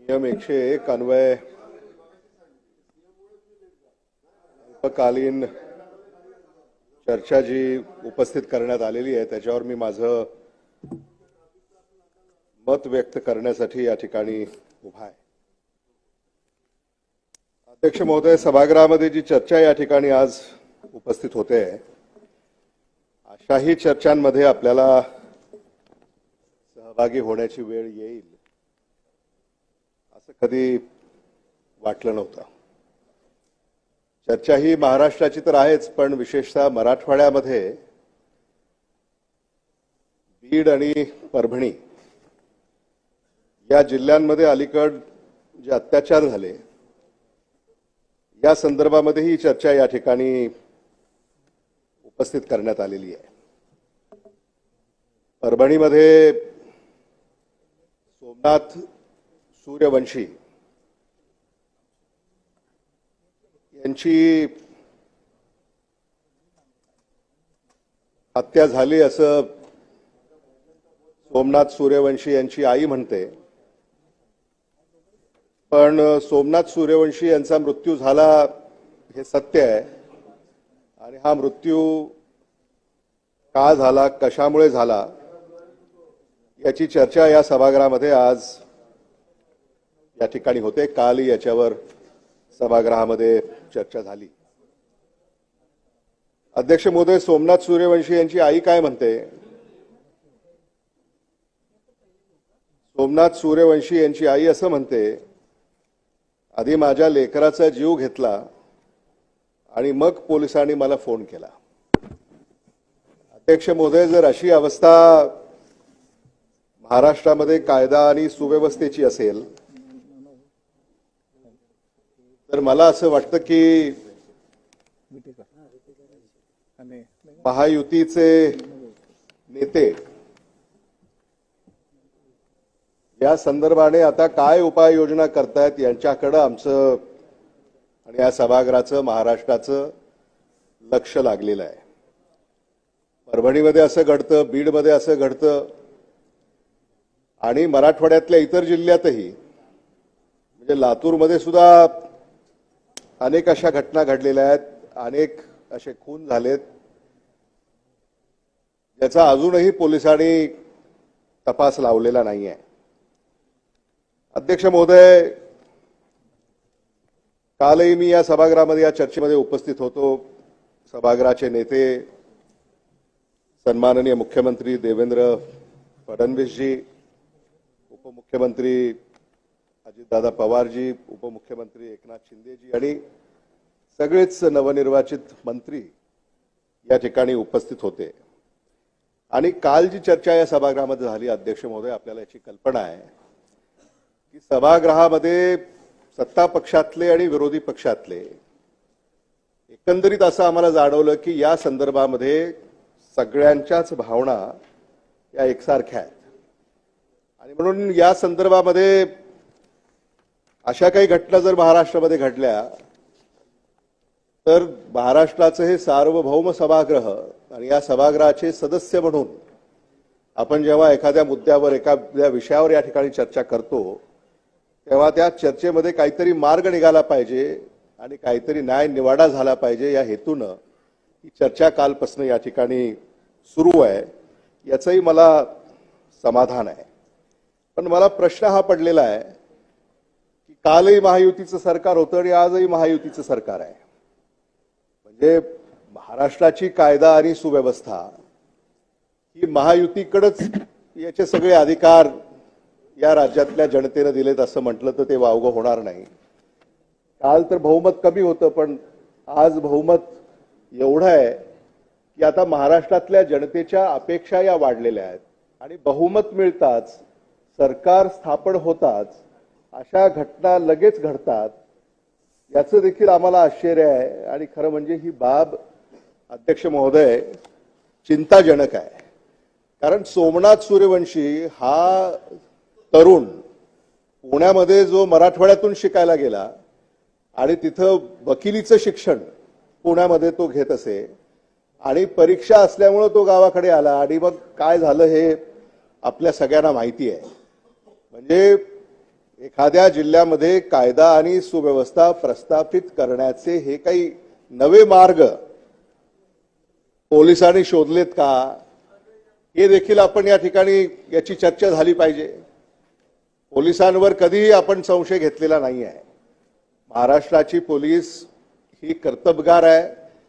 नियम 101 अन्वय अल्पकालीन चर्चा जी उपस्थित करण्यात आलेली आहे त्याच्यावर मी माझं मत व्यक्त करण्यासाठी या ठिकाणी उभा आहे। अध्यक्ष महोदय, सभागृहामध्ये जी चर्चा या ठिकाणी आज उपस्थित होते अशाही चर्चांमध्ये आपल्याला सहभागी होण्याची वेळ येईल असं कधी वाटलं नव्हतं। चर्चा ही महाराष्ट्राची तर आहेच, पण विशेषतः मराठवाड्यामध्ये बीड आणि परभणी या जिल्ह्यांमध्ये अलीकड जे अत्याचार झाले या संदर्भामध्ये ही चर्चा या ठिकाणी उपस्थित करण्यात आलेली आहे। परभणीमध्ये सोमनाथ सूर्यवंशी यांची हत्या झाली असं सोमनाथ सूर्यवंशी यांची आई म्हणते, पण सोमनाथ सूर्यवंशी यांचा मृत्यू झाला हे सत्य आहे आणि हा मृत्यू का झाला, कशामुळे झाला याची चर्चा या सभागृहामध्ये आज या ठिकाणी होते। काल याच्यावर सभागृहामध्ये चर्चा झाली। अध्यक्ष महोदय, सोमनाथ सूर्यवंशी यांची आई काय म्हणते? सोमनाथ सूर्यवंशी यांची आई असं म्हणते, आधी माझ्या लेकराचा जीव घेतला आणि मग पोलिसांनी मला फोन केला। अध्यक्ष महोदय, जर अशी अवस्था महाराष्ट्रामध्ये कायदा आणि सुव्यवस्थेची असेल तर मला असं वाटतं की महायुतीचे नेते या संदर्भाने आता काय उपाययोजना करतायत यांच्याकडे आमचं आणि या सभागृहाचं, महाराष्ट्राचं लक्ष लागलेलं आहे। परभणीमध्ये असं घडतं, बीडमध्ये असं घडतं आणि मराठवाड्यातल्या इतर जिल्ह्यातही, म्हणजे लातूरमध्ये सुद्धा अनेक अशा घटना घडलेल्या आहेत, अनेक असे खून झालेत ज्याचा अजूनही पोलिसांनी तपास लावलेला नाही आहे। अध्यक्ष महोदय, कालही मी या सभागृहामध्ये या चर्चेमध्ये उपस्थित होतो। सभागृहाचे नेते सन्माननीय मुख्यमंत्री देवेंद्र फडणवीसजी, उपमुख्यमंत्री अजितदादा पवारजी, उपमुख्यमंत्री एकनाथ शिंदेजी आणि सगळेच नवनिर्वाचित मंत्री या ठिकाणी उपस्थित होते। आणि काल जी चर्चा या सभागृहामध्ये झाली, अध्यक्ष महोदय, आपल्याला याची कल्पना आहे की सभागृहामध्ये सत्ता पक्षातले आणि विरोधी पक्षातले एकंदरीत असं आम्हाला जाणवलं की या संदर्भामध्ये सगळ्यांच्याच भावना या एकसारख्या आहेत आणि म्हणून या संदर्भामध्ये अशा काही घटना जर महाराष्ट्रामध्ये घडल्या तर महाराष्ट्राचं हे सार्वभौम सभागृह आणि या सभागृहाचे सदस्य म्हणून आपण जेव्हा एखाद्या मुद्द्यावर, एखाद्या विषयावर या ठिकाणी चर्चा करतो तेव्हा त्या चर्चेमध्ये काहीतरी मार्ग निघाला पाहिजे आणि काहीतरी न्याय निवाडा झाला पाहिजे या हेतूनं ही चर्चा कालपासून या ठिकाणी सुरू आहे, याचंही मला समाधान आहे। पण मला प्रश्न हा पडलेला आहे की कालही महायुतीचं सरकार होतं आणि आजही महायुतीचं सरकार आहे, म्हणजे महाराष्ट्राची कायदा आणि सुव्यवस्था ही महायुतीकडेच याचे सगळे अधिकार या राज्यातल्या जनतेने दिलेत असं म्हटलं तर ते वावगं होणार नाही। काल तर बहुमत कमी होतं, पण आज बहुमत एवढं आहे की आता महाराष्ट्रातल्या जनतेच्या अपेक्षा या वाढलेल्या आहेत आणि बहुमत मिळताच, सरकार स्थापन होताच अशा घटना लगेच घडतात, याचं देखील आम्हाला आश्चर्य आहे। आणि खरं म्हणजे ही बाब, अध्यक्ष महोदय, चिंताजनक आहे। कारण सोमनाथ सूर्यवंशी हा तरुण पुण्यामध्ये जो मराठवाड्यातून शिकायला गेला आणि तिथं वकिलीचं शिक्षण पुण्यामध्ये तो घेत असे आणि परीक्षा असल्यामुळे तो गावाकडे आला आणि मग काय झालं हे आपल्या सगळ्यांना माहिती आहे। म्हणजे एखाद्या जिल्ह्यामध्ये कायदा आणि सुव्यवस्था प्रस्थापित करण्याचे हे काही नवे मार्ग पोलिसांनी शोधलेत का, हे देखील आपण या ठिकाणी याची चर्चा झाली पाहिजे. पोलिसांवर कधीही आपण संशय घेतलेला नाही आहे. महाराष्ट्राची पोलीस ही कर्तबगार आहे,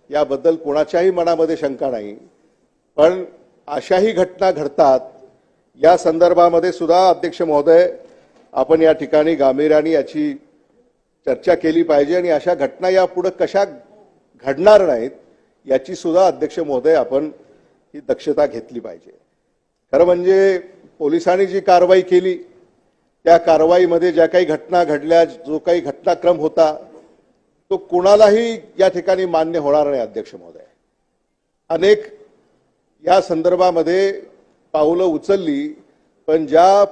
याबद्दल कोणाच्याही मनामध्ये शंका नाही. पण अशाही घटना घडतात, या संदर्भामध्ये सुद्धा अध्यक्ष महोदय आपण या ठिकाणी गांभीर्याने याची चर्चा केली पाहिजे आणि अशा घटना यापुढे कशा घडणार नाहीत याची सुद्धा अध्यक्ष महोदय आपण ही दक्षता घेतली पाहिजे. खरं म्हणजे पोलिसांनी जी कारवाई केली त्या कारवाईमध्ये ज्या काही घटना घडल्या, जो काही घटनाक्रम होता, तो कोणालाही या ठिकाणी मान्य होणार नाही. अध्यक्ष महोदय, अनेक या संदर्भामध्ये पावलं उचलली, पण ज्या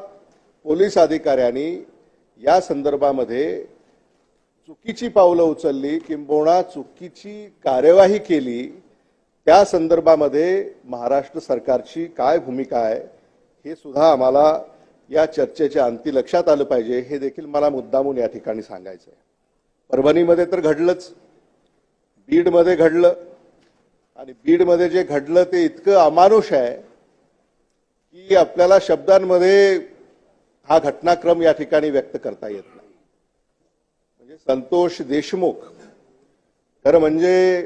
पोलीस अधिकाऱ्यांनी या संदर्भामध्ये चुकीची पावलं उचलली किंबहुना चुकीची कार्यवाही केली, त्या संदर्भामध्ये महाराष्ट्र सरकारची काय भूमिका आहे हे सुद्धा आम्हाला या चर्चेच्या अंती लक्षात आलं पाहिजे. हे देखील मला मुद्दामून या ठिकाणी सांगायचं आहे. परभणीमध्ये तर घडलंच, बीडमध्ये घडलं, आणि बीडमध्ये जे घडलं ते इतकं अमानुष आहे की आपल्याला शब्दांमध्ये हा घटनाक्रम या ठिकाणी व्यक्त करता येत नाही. म्हणजे संतोष देशमुख, खरं म्हणजे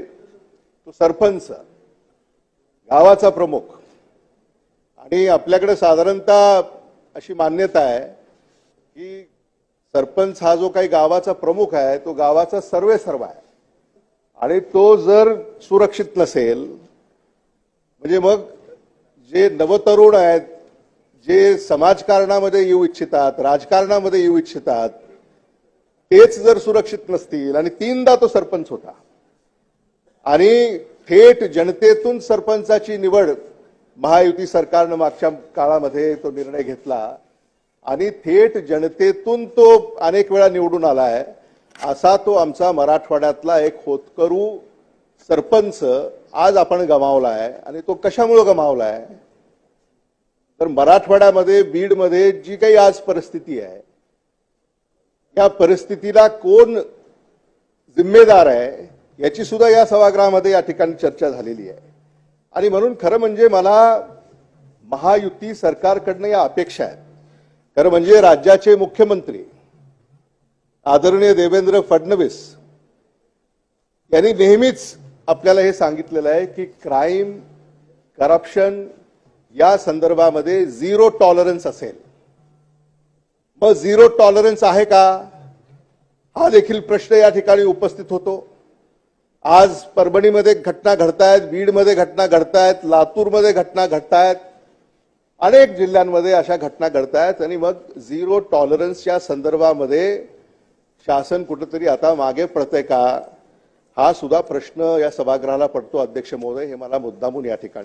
तो सरपंच, गावाचा प्रमुख, आणि आपल्याकडे साधारणतः अशी मान्यता आहे की सरपंच हा जो काही गावाचा प्रमुख आहे तो गावाचा सर्वेसर्वा आहे, आणि तो जर सुरक्षित नसेल, म्हणजे मग जे नवतरुण आहेत, जे समाजकारणामध्ये येऊ इच्छितात, राजकारणामध्ये येऊ इच्छितात, तेच जर सुरक्षित नसतील, आणि 3दा तो सरपंच होता, आणि थेट जनतेतून सरपंचाची निवड महायुती सरकारनं मागच्या काळामध्ये तो निर्णय घेतला, आणि थेट जनतेतून तो अनेक वेळा निवडून आलाय, असा तो आमचा मराठवाड्यातला एक होतकरू सरपंच आज आपण गमावलाय. आणि तो कशामुळे गमावलाय, तर मराठवाड्यामध्ये बीडमध्ये जी काही आज परिस्थिती आहे, या परिस्थितीला कोण जिम्मेदार आहे याची सुद्धा या सभागृहामध्ये या ठिकाणी चर्चा झालेली आहे. आणि म्हणून खरं म्हणजे मला महायुती सरकारकडनं या अपेक्षा आहेत. खरं म्हणजे राज्याचे मुख्यमंत्री आदरणीय देवेंद्र फडणवीस यांनी नेहमीच आपल्याला हे सांगितलेलं आहे की क्राईम, करप्शन या संदर्भामध्ये झिरो टॉलरन्स असेल. मग झिरो टॉलरन्स आहे का, हा देखील प्रश्न या ठिकाणी उपस्थित होतो. आज परभणीमध्ये घटना घडतायत, बीडमध्ये घटना घडतायत, लातूरमध्ये घटना घडतायत, अनेक जिल्ह्यांमध्ये अशा घटना घडतायत, आणि मग झिरो टॉलरन्सच्या संदर्भामध्ये शासन कुठेतरी आता मागे पडतंय का, हा सुद्धा प्रश्न या सभागृहाला पडतो. अध्यक्ष महोदय, हे मला मुद्दामून या ठिकाणी